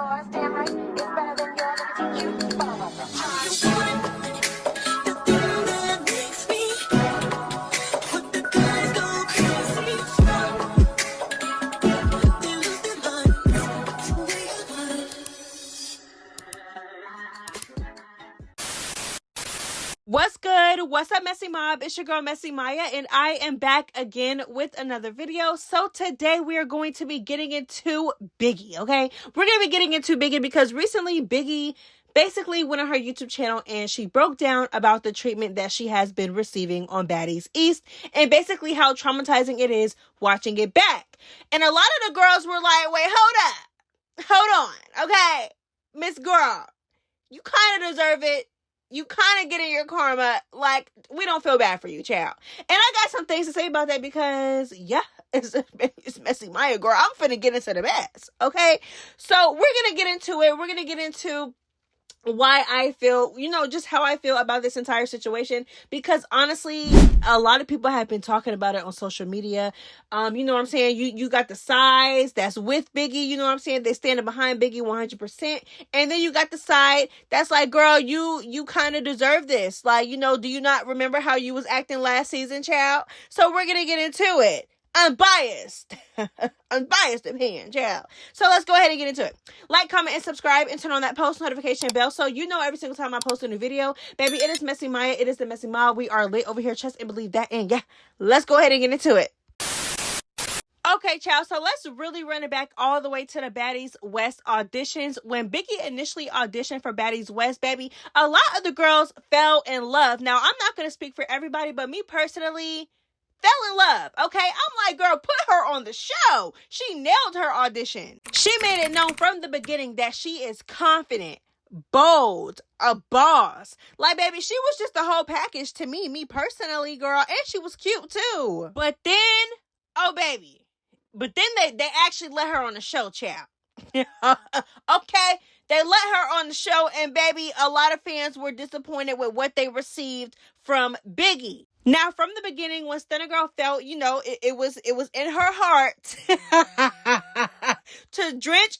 yours, damn right. It's better than yours. I can teach you. What's good? What's up, Messy Mob? It's your girl, ItsMyaJ, and I am back again with another video. So today we are going to be getting into Biggie, okay? We're going to be getting into Biggie because recently Biggie basically went on her YouTube channel and she broke down about the treatment that she has been receiving on Baddies East and basically how traumatizing it is watching it back. And a lot of the girls were like, wait, hold on, okay? Miss Girl, you kind of deserve it. You kind of getting your karma. Like, we don't feel bad for you, child. And I got some things to say about that because, yeah, it's ItsMyaJ, girl. I'm finna get into the mess, okay? So we're going to get into it. We're going to get into why I feel, just how I feel about this entire situation, because honestly, a lot of people have been talking about it on social media. You know what I'm saying? You got the sides that's with Biggie, you know what I'm saying? They standing behind Biggie 100%. And then you got the side that's like, girl, you kind of deserve this. Like, do you not remember how you was acting last season, child? So we're going to get into it. Unbiased opinion, child. So let's go ahead and get into it. Like, comment, and subscribe, and turn on that post notification bell so you know every single time I post a new video. Baby, it is ItsMyaJ. It is the Messy Mob. We are lit over here. Trust and believe that. And yeah, let's go ahead and get into it. Okay, child, so let's really run it back all the way to the Baddies West auditions. When Biggie initially auditioned for Baddies West, baby, a lot of the girls fell in love. Now, I'm not going to speak for everybody, but me personally fell in love, okay? I'm like, girl, put her on the show. She nailed her audition. She made it known from the beginning that she is confident, bold, a boss. Like, baby, she was just the whole package to me personally, girl. And she was cute, too. But then, oh, baby. But then they actually let her on the show, child. Okay? They let her on the show, and baby, a lot of fans were disappointed with what they received from Biggie. Now, from the beginning, when Stunna Girl felt, it was in her heart to drench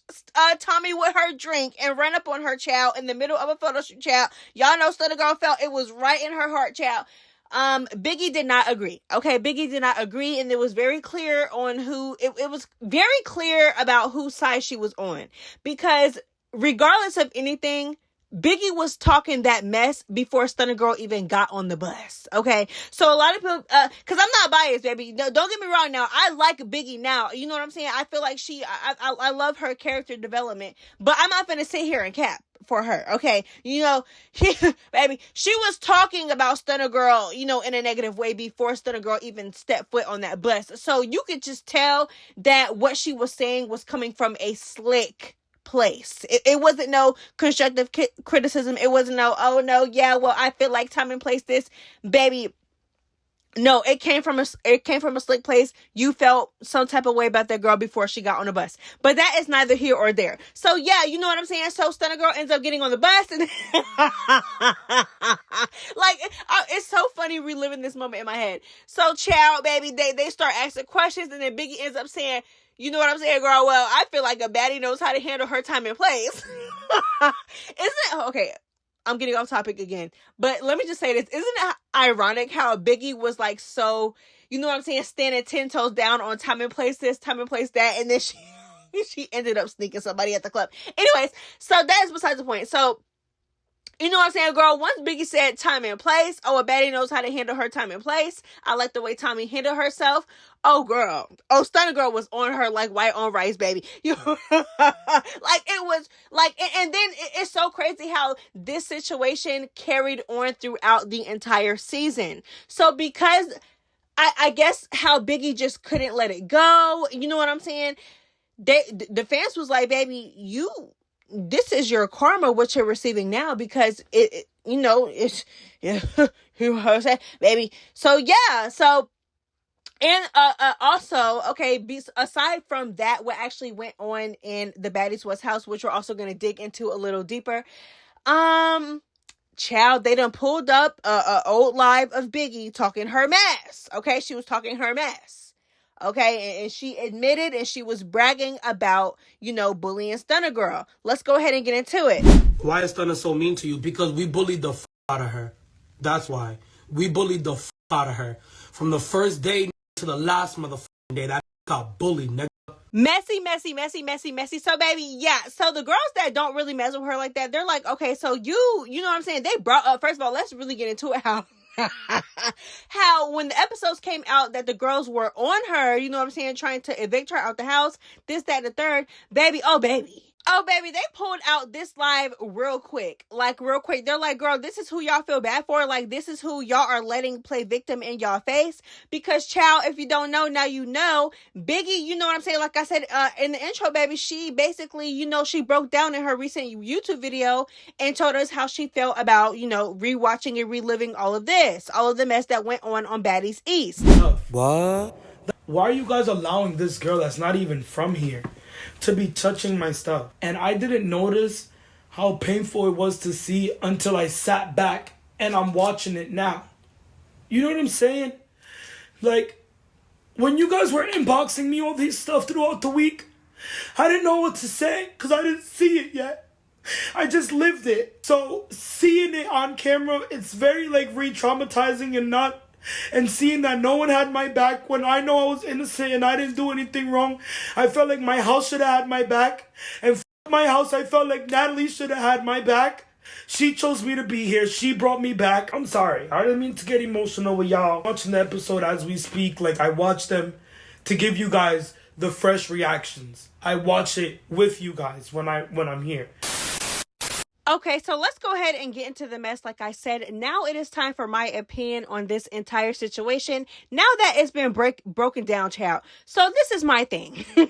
Tommy with her drink and run up on her, child, in the middle of a photo shoot, child. Y'all know Stunna Girl felt it was right in her heart, child. Biggie did not agree. Okay, Biggie did not agree, and it was very clear on it was very clear about whose side she was on. Because regardless of anything, Biggie was talking that mess before Stunna Girl even got on the bus. Okay, so a lot of people, because I'm not biased, baby. No, don't get me wrong. Now, I like Biggie now. You know what I'm saying? I feel like I love her character development, but I'm not gonna sit here and cap for her. Okay, baby, she was talking about Stunna Girl, in a negative way before Stunna Girl even stepped foot on that bus. So you could just tell that what she was saying was coming from a slick place. It wasn't no constructive criticism. It wasn't no, oh no, yeah, well, I feel like time and place this, baby. No, it came from a slick place. You felt some type of way about that girl before she got on the bus, but that is neither here or there. So yeah, you know what I'm saying. So Stunna Girl ends up getting on the bus, and like, it's so funny reliving this moment in my head. So, child, baby, they start asking questions, and then Biggie ends up saying, you know what I'm saying, girl? Well, I feel like a baddie knows how to handle her time and place. Isn't it? Okay, I'm getting off topic again. But let me just say this. Isn't it ironic how Biggie was like so, you know what I'm saying, standing 10 toes down on time and place this, time and place that, and then she ended up sneaking somebody at the club. Anyways, so that is besides the point. So, you know what I'm saying, girl? Once Biggie said time and place, oh, a baddie knows how to handle her time and place. I like the way Tommy handled herself. Oh, girl. Oh, Stunna Girl was on her like white on rice, baby. Like, it was like, and then it's so crazy how this situation carried on throughout the entire season. So because I guess how Biggie just couldn't let it go, you know what I'm saying? The fans was like, baby, this is your karma, what you're receiving now, because it's yeah, you know what I'm saying, baby. So yeah, so, and also, okay, aside from that, what actually went on in the Baddies West house, which we're also going to dig into a little deeper, child, they done pulled up a old live of Biggie talking her mess. Okay, she was talking her mess. Okay, and she admitted and she was bragging about, bullying Stunner Girl. Let's go ahead and get into it. Why is Stunner so mean to you? Because we bullied the out of her. That's why. We bullied the out of her. From the first day to the last motherfucking day, that got bullied, nigga. Messy, messy, messy, messy, messy. So, baby, yeah. So, the girls that don't really mess with her like that, they're like, okay, so you know what I'm saying? They brought up, first of all, let's really get into it how when the episodes came out that the girls were on her, you know what I'm saying, trying to evict her out the house, this, that, and the third, baby, they pulled out this live real quick. They're like, girl, this is who y'all feel bad for. Like, this is who y'all are letting play victim in y'all face. Because, child, if you don't know, now you know. Biggie, you know what I'm saying? Like I said in the intro, baby, she basically, she broke down in her recent YouTube video and told us how she felt about, rewatching and reliving all of the mess that went on Baddies East. What? Why are you guys allowing this girl that's not even from here to be touching my stuff? And I didn't notice how painful it was to see until I sat back and I'm watching it now. You know what I'm saying? Like, when you guys were inboxing me all these stuff throughout the week, I didn't know what to say because I didn't see it yet. I just lived it. So seeing it on camera, it's very re-traumatizing and seeing that no one had my back when I know I was innocent and I didn't do anything wrong. I felt like my house should have had my back. And my house, I felt like Natalie should have had my back. She chose me to be here. She brought me back. I'm sorry. I didn't mean to get emotional with y'all. Watching the episode as we speak, I watch them to give you guys the fresh reactions. I watch it with you guys when I'm here. Okay, so let's go ahead and get into the mess. Like I said, now it is time for my opinion on this entire situation. Now that it's been broken down, child. So this is my thing. I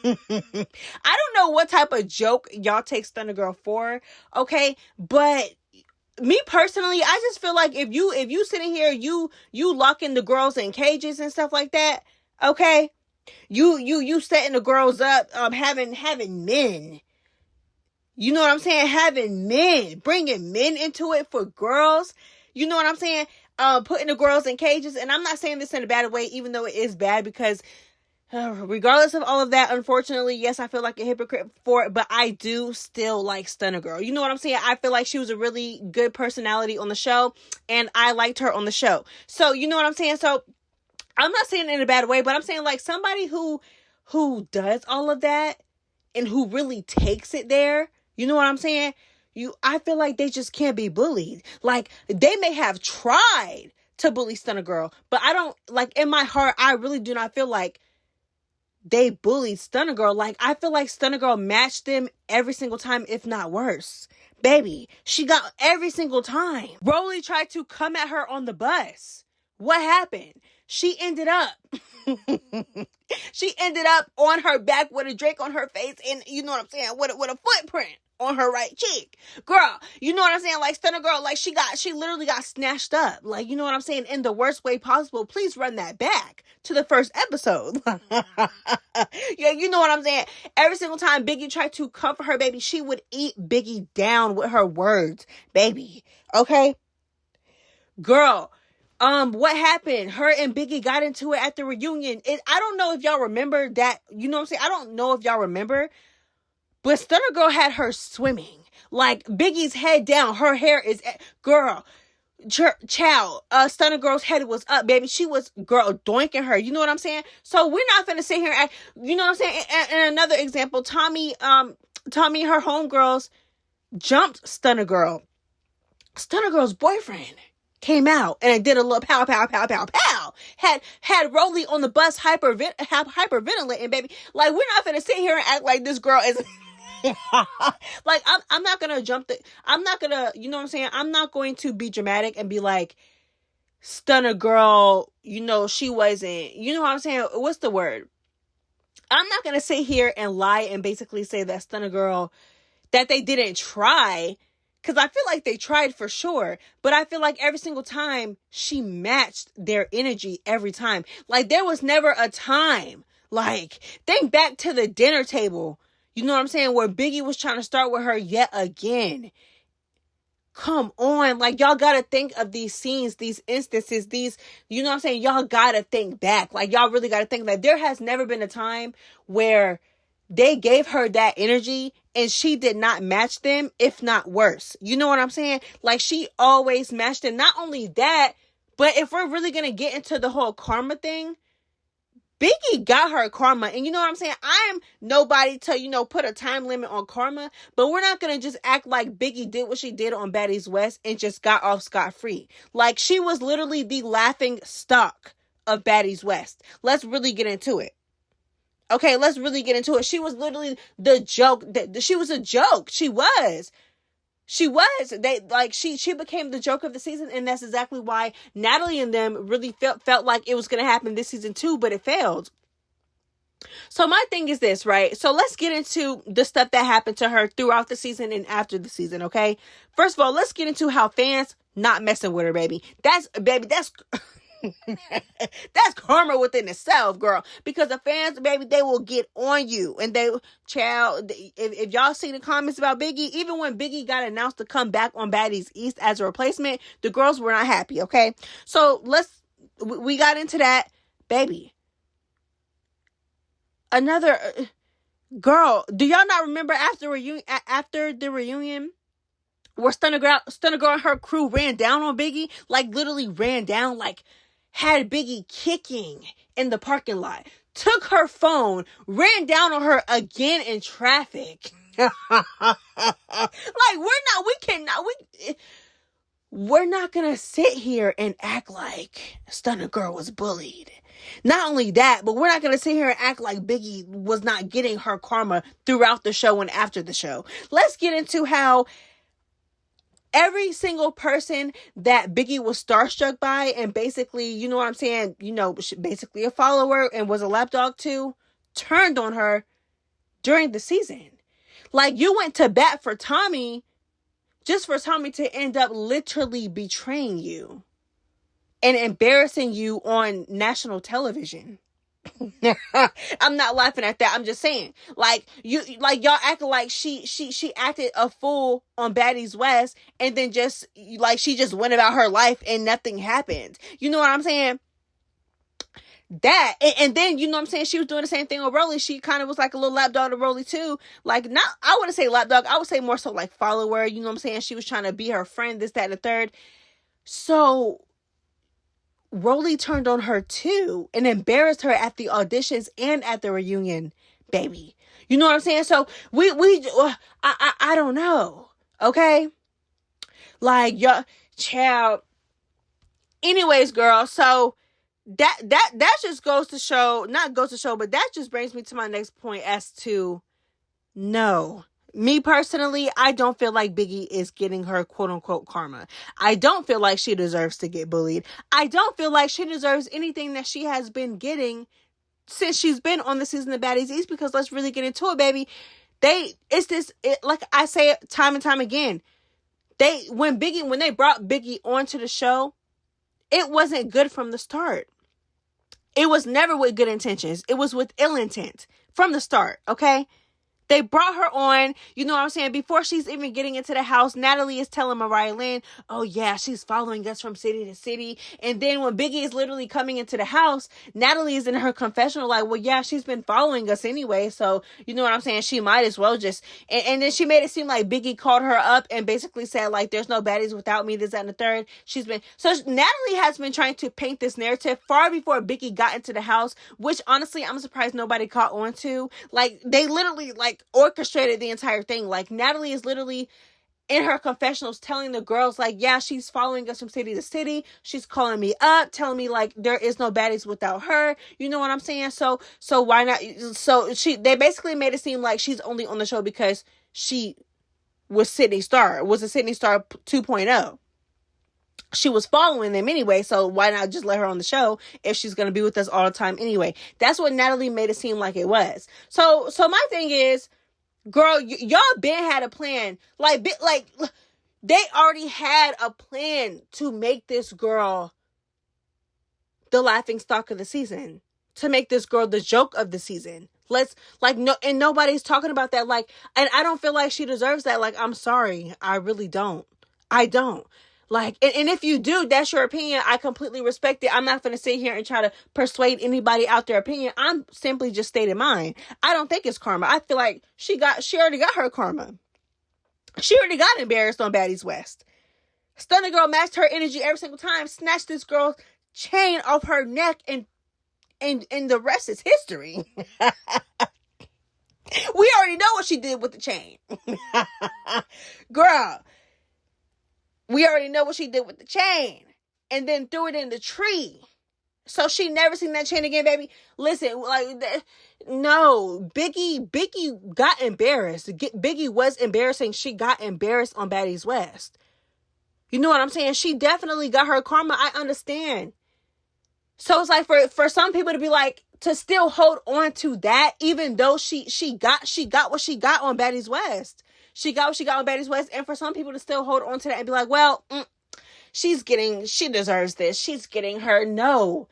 don't know what type of joke y'all take Stunner Girl for, okay? But me personally, I just feel like if you sitting here, you locking the girls in cages and stuff like that, okay? You setting the girls up, having men. You know what I'm saying? Having men, bringing men into it for girls. You know what I'm saying? Putting the girls in cages. And I'm not saying this in a bad way, even though it is bad, because regardless of all of that, unfortunately, yes, I feel like a hypocrite for it, but I do still like Stunner Girl. You know what I'm saying? I feel like she was a really good personality on the show, and I liked her on the show. So, you know what I'm saying? So, I'm not saying it in a bad way, but I'm saying somebody who does all of that and who really takes it there. You know what I'm saying? I feel like they just can't be bullied. They may have tried to bully Stunner Girl, but I don't, in my heart, I really do not feel like they bullied Stunner Girl. I feel like Stunner Girl matched them every single time, if not worse. Baby, she got every single time. Rollie tried to come at her on the bus. What happened? She ended up on her back with a Drake on her face, and you know what I'm saying, with a footprint on her right cheek. Girl, you know what I'm saying? Stunner Girl, she literally got snatched up. You know what I'm saying? In the worst way possible. Please run that back to the first episode. Yeah, you know what I'm saying? Every single time Biggie tried to comfort her, baby, she would eat Biggie down with her words, baby. Okay? Girl, what happened? Her and Biggie got into it at the reunion. I don't know if y'all remember that. You know what I'm saying? I don't know if y'all remember, but Stunner Girl had her swimming. Biggie's head down. Her hair is... Girl, child, Stunner Girl's head was up, baby. She was, girl, doinking her. You know what I'm saying? So we're not finna sit here and... You know what I'm saying? And another example, Tommy, her homegirls jumped Stunner Girl. Stunner Girl's boyfriend came out and did a little pow, pow, pow, pow, pow. Had Rollie on the bus hyperventilating, baby. We're not finna sit here and act like this girl is... I'm not gonna I'm not gonna, you know what I'm saying? I'm not going to be dramatic and be like, Stunner Girl, she wasn't, you know what I'm saying? What's the word? I'm not gonna sit here and lie and basically say that Stunner Girl, that they didn't try. Because I feel like they tried for sure. But I feel like every single time she matched their energy every time. There was never a time. Think back to the dinner table. You know what I'm saying? Where Biggie was trying to start with her yet again. Come on. Like, y'all gotta think of these scenes, these instances, these, you know what I'm saying? Y'all gotta think back. Like, y'all really gotta think that there has never been a time where they gave her that energy and she did not match them, if not worse. You know what I'm saying? Like, she always matched them. Not only that, but if we're really gonna get into the whole karma thing, Biggie got her karma. And you know what I'm saying? I am nobody to, put a time limit on karma, but we're not going to just act like Biggie did what she did on Baddies West and just got off scot-free. Like, she was literally the laughing stock of Baddies West. Let's really get into it. Okay, let's really get into it. She was literally the joke. She was a joke. She was. She became the joke of the season, and that's exactly why Natalie and them really felt like it was going to happen this season too, but it failed. So my thing is this, right? So let's get into the stuff that happened to her throughout the season and after the season, okay? First of all, let's get into how fans not messing with her, baby. That's that's karma within itself, girl. Because the fans, baby, they will get on you. And if y'all see the comments about Biggie, even when Biggie got announced to come back on Baddies East as a replacement, the girls were not happy, okay? So we got into that, baby. Another girl, do y'all not remember after the reunion? Where Stunner Girl and her crew ran down on Biggie, like literally ran down, like had Biggie kicking in the parking lot, took her phone, ran down on her again in traffic. We're not gonna sit here and act like Stunner Girl was bullied. Not only that, but we're not going to sit here and act like Biggie was not getting her karma throughout the show and after the show. Let's get into how every single person that Biggie was starstruck by and basically, you know what I'm saying, basically a follower and was a lapdog to, turned on her during the season. Like, you went to bat for Tommy just for Tommy to end up literally betraying you and embarrassing you on national television. I'm not laughing at that. I'm just saying, y'all acting like she acted a fool on Baddies West, and then she just went about her life and nothing happened. You know what I'm saying? That and then you know what I'm saying, she was doing the same thing with Rollie. She kind of was like a little lapdog to Rollie too. Like, not, I wouldn't say lapdog, I would say more so like follower. You know what I'm saying? She was trying to be her friend, this, that, and the third. So Rollie turned on her too and embarrassed her at the auditions and at the reunion, baby. You know what I'm saying? So I don't know. Okay? Like, y'all, child. Anyways, girl, so that just goes to show, not goes to show, but that just brings me to my next point as to, no. Me personally, I don't feel like Biggie is getting her quote-unquote karma. I don't feel like she deserves to get bullied. I don't feel like she deserves anything that she has been getting since she's been on the season of Baddies East, because let's really get into it, baby. Like I say it time and time again, when they brought Biggie onto the show, it wasn't good from the start. It was never with good intentions. It was with ill intent from the start, okay? They brought her on, you know what I'm saying? Before she's even getting into the house, Natalie is telling Mariah Lynn, oh yeah, she's following us from city to city. And then when Biggie is literally coming into the house, Natalie is in her confessional like, well, yeah, she's been following us anyway. So, you know what I'm saying? She might as well just, and then she made it seem like Biggie called her up and basically said like, there's no baddies without me, this, that, and the third. So Natalie has been trying to paint this narrative far before Biggie got into the house, which honestly, I'm surprised nobody caught on to. Like, they literally orchestrated the entire thing. Like, Natalie is literally in her confessionals telling the girls like, yeah, she's following us from city to city. She's calling me up, telling me like there is no baddies without her. You know what I'm saying? So why not? So they basically made it seem like she's only on the show because she was a Sydney Star 2.0. She was following them anyway, so why not just let her on the show if she's going to be with us all the time anyway? That's what Natalie made it seem like it was. So my thing is, girl, y'all been had a plan. Like, they already had a plan to make this girl the laughing stock of the season, to make this girl the joke of the season. And nobody's talking about that. Like, and I don't feel like she deserves that. Like, I'm sorry. I really don't. I don't. Like, and if you do, that's your opinion. I completely respect it. I'm not going to sit here and try to persuade anybody out their opinion. I'm simply just stating mine. I don't think it's karma. I feel like she already got her karma. She already got embarrassed on Baddies West. Stunning Girl matched her energy every single time, snatched this girl's chain off her neck, and the rest is history. We already know what she did with the chain. Girl, we already know what she did with the chain. And then threw it in the tree. So she never seen that chain again, baby. Listen, like, no. Biggie got embarrassed. Biggie was embarrassing. She got embarrassed on Baddies West. You know what I'm saying? She definitely got her karma. I understand. So it's like for some people to be like, to still hold on to that, even though she got what she got on Baddies West. She got what she got on Baddies West. And for some people to still hold on to that and be like, well, she deserves this. She's getting her. No.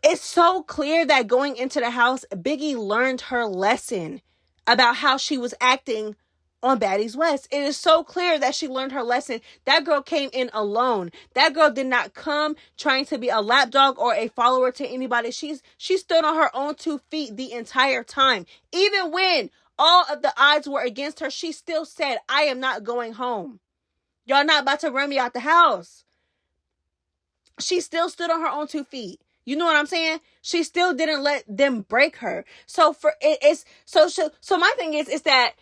It's so clear that going into the house, Biggie learned her lesson about how she was acting on Baddies West. It is so clear that she learned her lesson. That girl came in alone. That girl did not come trying to be a lapdog or a follower to anybody. She stood on her own 2 feet the entire time. Even when all of the odds were against her, she still said, I am not going home. Y'all not about to run me out the house. She still stood on her own 2 feet. You know what I'm saying? She still didn't let them break her. So my thing is that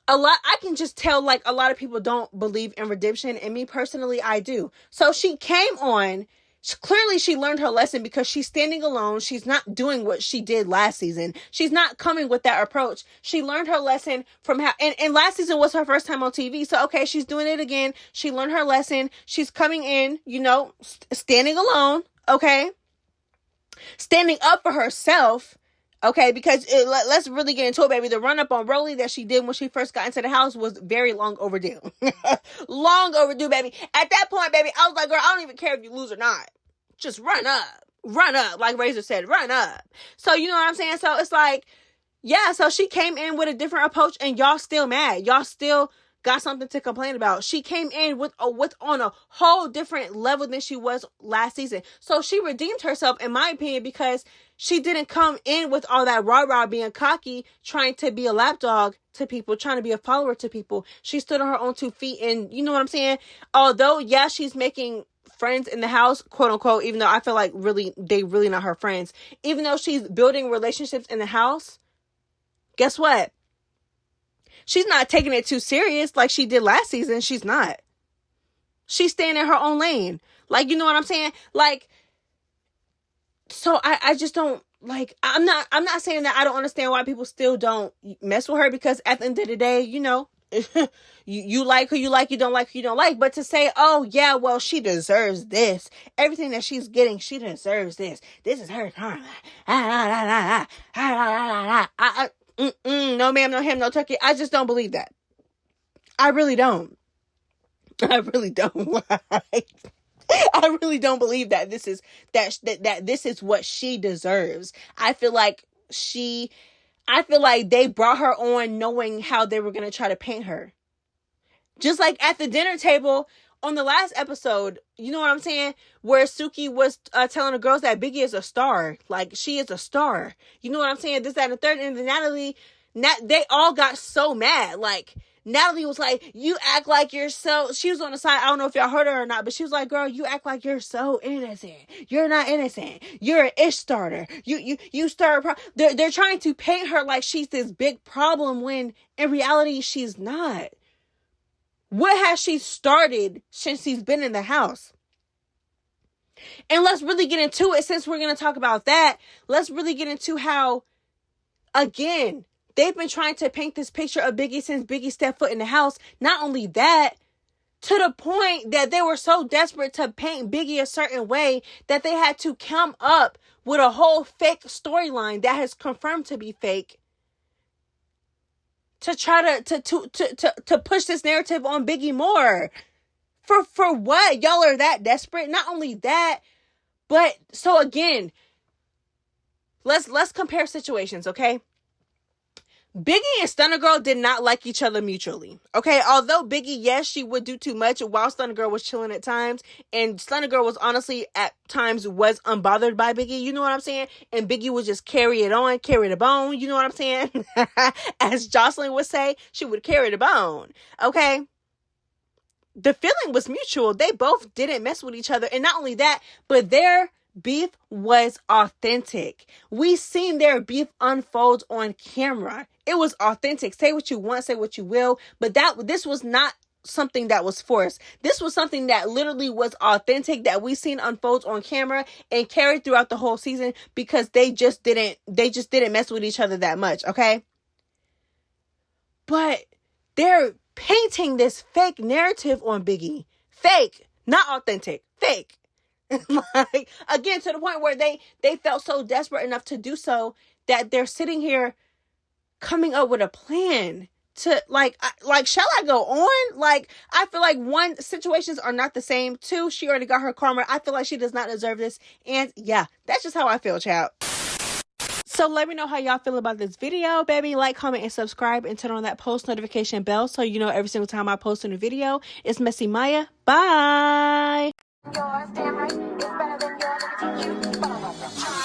I can just tell, like, a lot of people don't believe in redemption, and me personally, I do. So she came on. Clearly, she learned her lesson because she's standing alone. She's not doing what she did last season. She's not coming with that approach. She learned her lesson from how, and last season was her first time on TV. So, okay, she's doing it again. She learned her lesson. She's coming in, standing alone, okay? Standing up for herself, okay? Because let's really get into it, baby. The run-up on Rollie that she did when she first got into the house was very long overdue. Long overdue, baby. At that point, baby, I was like, girl, I don't even care if you lose or not. Just run up. Run up. Like Razor said, run up. So, you know what I'm saying? So, it's like, yeah, so she came in with a different approach, and y'all still mad. Y'all still got something to complain about. She came in with on a whole different level than she was last season. So she redeemed herself, in my opinion, because she didn't come in with all that rah-rah, being cocky, trying to be a lapdog to people, trying to be a follower to people. She stood on her own 2 feet, and you know what I'm saying? Although, yeah, she's making friends in the house, quote unquote, even though I feel like they really not her friends. Even though she's building relationships in the house, guess what? She's not taking it too serious like she did last season. She's not. She's staying in her own lane. Like, you know what I'm saying? Like, so I just don't, like, I'm not saying that I don't understand why people still don't mess with her, because at the end of the day, you like who you like, you don't like who you don't like. But to say, oh yeah, well, she deserves this. Everything that she's getting, she deserves this. This is her karma. No ma'am, no ham, no turkey. I just don't believe that. I really don't. I really don't. I really don't believe that this is that this is what she deserves. I feel like they brought her on knowing how they were going to try to paint her. Just like at the dinner table on the last episode, you know what I'm saying? Where Suki was telling the girls that Biggie is a star. Like, she is a star. You know what I'm saying? This, that, and the third. And then Natalie, they all got so mad. Like, Natalie was like, you act like you're so... She was on the side. I don't know if y'all heard her or not, but she was like, girl, you act like you're so innocent. You're not innocent. You're an ish starter. You start... They're trying to paint her like she's this big problem when in reality she's not. What has she started since she's been in the house? And let's really get into it, since we're going to talk about that. Let's really get into how, again, they've been trying to paint this picture of Biggie since Biggie stepped foot in the house. Not only that, to the point that they were so desperate to paint Biggie a certain way that they had to come up with a whole fake storyline that has confirmed to be fake, to try to push this narrative on Biggie more. For what? Y'all are that desperate? Not only that, but so again, let's compare situations, okay? Biggie and Stunner Girl did not like each other mutually. Okay, although Biggie, yes, she would do too much while Stunner Girl was chilling at times, and Stunner Girl was honestly at times was unbothered by Biggie. You know what I'm saying? And Biggie would just carry it on, carry the bone. You know what I'm saying? As Jocelyn would say, she would carry the bone. Okay. The feeling was mutual. They both didn't mess with each other, and not only that, but their beef was authentic. We seen their beef unfold on camera. It was authentic. Say what you want, say what you will, but this was not something that was forced. This was something that literally was authentic, that we seen unfold on camera and carried throughout the whole season, because they just didn't mess with each other that much, okay? But they're painting this fake narrative on Biggie. Fake, not authentic. Fake. Like, again, to the point where they felt so desperate enough to do so that they're sitting here coming up with a plan to like shall I go on? Like, I feel like one, situations are not the same. Two, she already got her karma. I feel like she does not deserve this. And yeah, that's just how I feel, child. So let me know how y'all feel about this video, baby. Like, comment, and subscribe, and turn on that post notification bell so you know every single time I post a new video. It's ItsMyaJ. Bye. Yours, damn right, it's better than your nigga teach you.